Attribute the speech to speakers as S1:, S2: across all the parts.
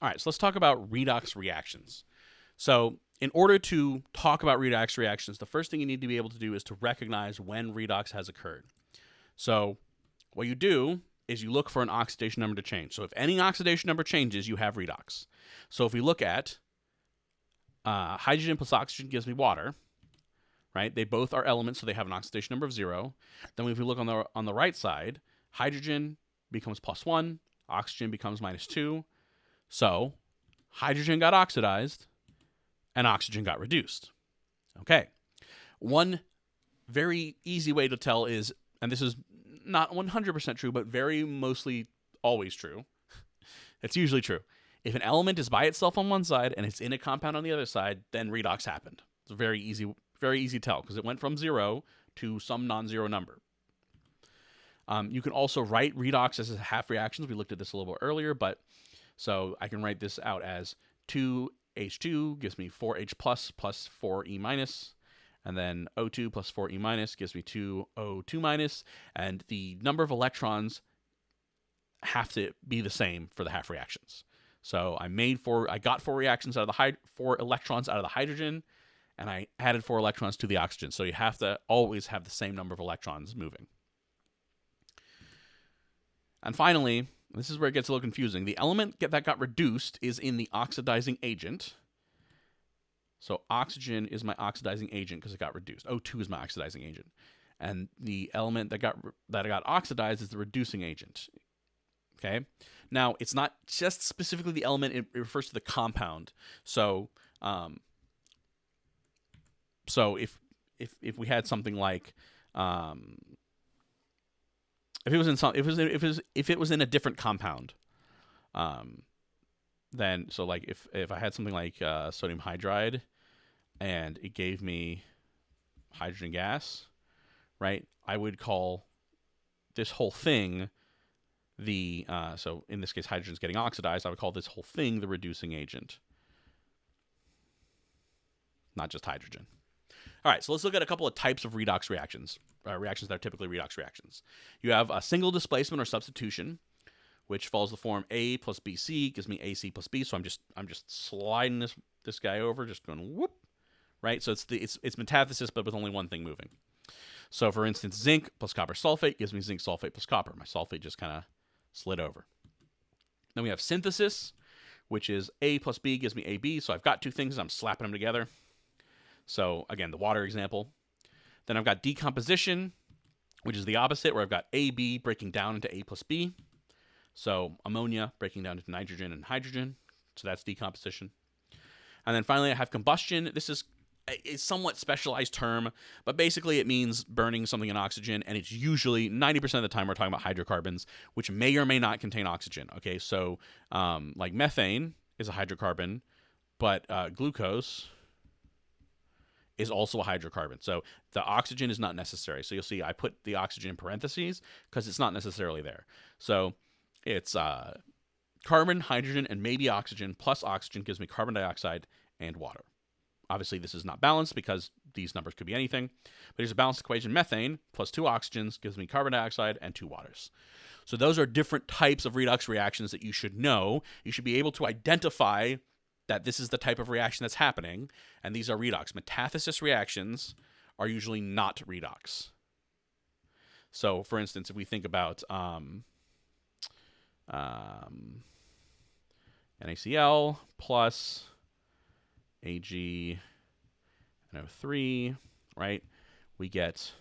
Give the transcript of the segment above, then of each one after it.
S1: All right, so let's talk about redox reactions. So, in order to talk about redox reactions, the first thing you need to be able to do is to recognize when redox has occurred. So, what you do is you look for an oxidation number to change. So, if any oxidation number changes, you have redox. So, if we look at hydrogen plus oxygen gives me water, right? They both are elements, so they have an oxidation number of 0. Then, if we look on the right side, hydrogen becomes +1, oxygen becomes -2. So, hydrogen got oxidized and oxygen got reduced. Okay. One very easy way to tell is, and this is not 100% true, but very mostly always true. It's usually true. If an element is by itself on one side and it's in a compound on the other side, then redox happened. It's very easy to tell because it went from 0 to some non-zero number. You can also write redox as half reactions. We looked at this a little bit earlier, but so I can write this out as 2H2 gives me 4H plus 4E minus, and then O2 plus 4E minus gives me 2O2 minus, and the number of electrons have to be the same for the half reactions. So I got 4 reactions out of the 4 electrons out of the hydrogen, and I added 4 electrons to the oxygen. So you have to always have the same number of electrons moving. And finally, this is where it gets a little confusing. The element that got reduced is in the oxidizing agent. So oxygen is my oxidizing agent because it got reduced. O2 is my oxidizing agent. And the element that got oxidized is the reducing agent. Okay? Now, it's not just specifically the element, it refers to the compound. So if we had something like if it was in a different compound, then so like if I had something like sodium hydride, and it gave me hydrogen gas, right? I would call this whole thing the so in this case hydrogen's getting oxidized. I would call this whole thing the reducing agent, not just hydrogen. All right, so let's look at a couple of types of redox reactions. Reactions that are typically redox reactions. You have a single displacement or substitution, which follows the form A plus BC gives me AC plus B. So I'm just sliding this guy over, just going whoop, right? So it's metathesis, but with only one thing moving. So for instance, zinc plus copper sulfate gives me zinc sulfate plus copper. My sulfate just kind of slid over. Then we have synthesis, which is A plus B gives me AB. So I've got two things, I'm slapping them together. So again, the water example. Then I've got decomposition, which is the opposite, where I've got AB breaking down into A plus B. So ammonia breaking down into nitrogen and hydrogen. So that's decomposition. And then finally, I have combustion. This is a somewhat specialized term, but basically it means burning something in oxygen, and it's usually 90% of the time we're talking about hydrocarbons, which may or may not contain oxygen. Okay, so like methane is a hydrocarbon, but glucose is also a hydrocarbon. So the oxygen is not necessary. So you'll see I put the oxygen in parentheses because it's not necessarily there. So it's carbon, hydrogen, and maybe oxygen, plus oxygen gives me carbon dioxide and water. Obviously, this is not balanced because these numbers could be anything. But here's a balanced equation. Methane plus 2 oxygens gives me carbon dioxide and 2 waters. So those are different types of redox reactions that you should know. You should be able to identify that this is the type of reaction that's happening, and these are redox. Metathesis reactions are usually not redox. So, for instance, if we think about NaCl plus AgNO3, right? We get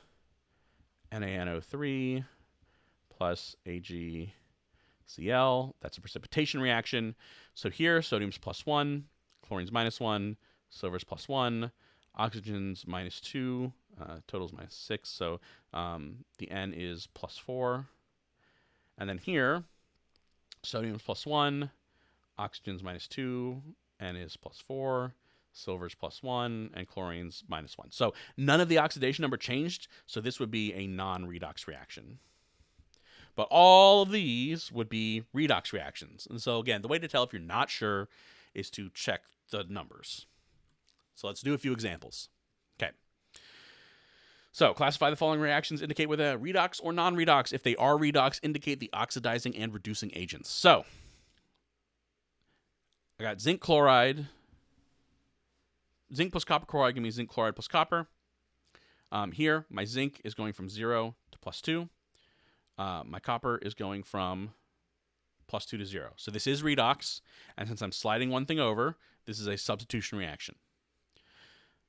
S1: NaNO3 plus AgCl. That's a precipitation reaction. So here, sodium's +1, chlorine's -1, silver's +1, oxygen's -2, total's -6. So the N is +4. And then here, sodium's +1, oxygen's -2, N is +4, silver's +1, and chlorine's -1. So none of the oxidation number changed, so this would be a non-redox reaction. But all of these would be redox reactions. And so again, the way to tell if you're not sure is to check the numbers. So let's do a few examples. Okay. So classify the following reactions, indicate whether redox or non-redox. If they are redox, indicate the oxidizing and reducing agents. So I got zinc chloride. Zinc plus copper chloride give me zinc chloride plus copper. Here, my zinc is going from 0 to +2. My copper is going from +2 to 0. So this is redox, and since I'm sliding one thing over, this is a substitution reaction.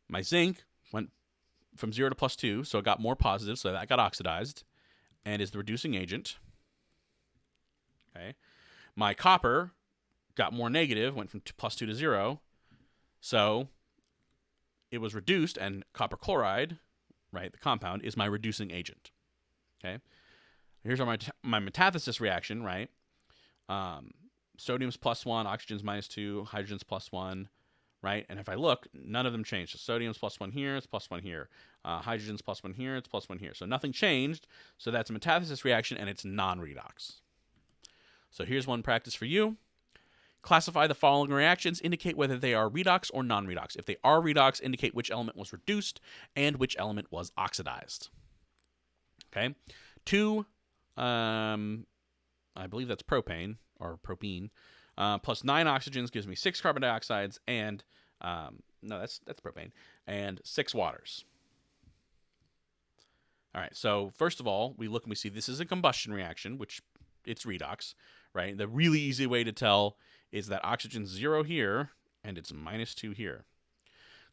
S1: My zinc went from 0 to +2, so it got more positive, so that got oxidized, and is the reducing agent. Okay. My copper got more negative, went from +2 to 0, so it was reduced, and copper chloride, right, the compound, is my reducing agent. Okay. Here's my metathesis reaction, right? Sodium's +1, oxygen's -2, hydrogen's +1, right? And if I look, none of them changed. So sodium's +1 here, it's +1 here. Hydrogen's +1 here, it's +1 here. So nothing changed. So that's a metathesis reaction, and it's non-redox. So here's one practice for you. Classify the following reactions, indicate whether they are redox or non-redox. If they are redox, indicate which element was reduced and which element was oxidized. Okay? 2, I believe that's propane, or propene, plus 9 oxygens gives me 6 carbon dioxides, and, no, that's propane, and 6 waters. All right, so first of all, we look and we see this is a combustion reaction, which it's redox, right? The really easy way to tell is that oxygen's 0 here, and it's -2 here.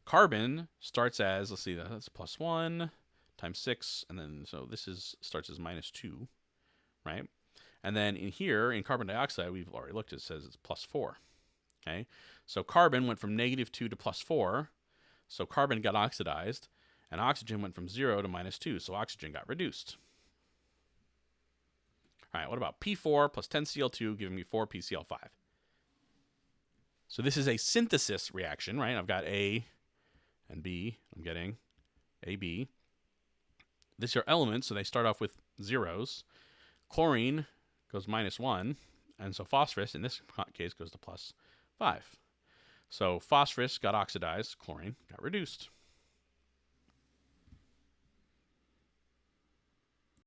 S1: Carbon starts as, let's see, that's +1 times 6, and then, so this starts as -2, right? And then in here, in carbon dioxide, we've already looked, it says it's +4, okay? So carbon went from -2 to +4, so carbon got oxidized, and oxygen went from 0 to -2, so oxygen got reduced. All right, what about P4 plus 10Cl2 giving me 4 PCl5? So this is a synthesis reaction, right? I've got A and B. I'm getting AB. These are elements, so they start off with zeros. Chlorine goes -1, and so phosphorus, in this case, goes to +5. So phosphorus got oxidized, chlorine got reduced.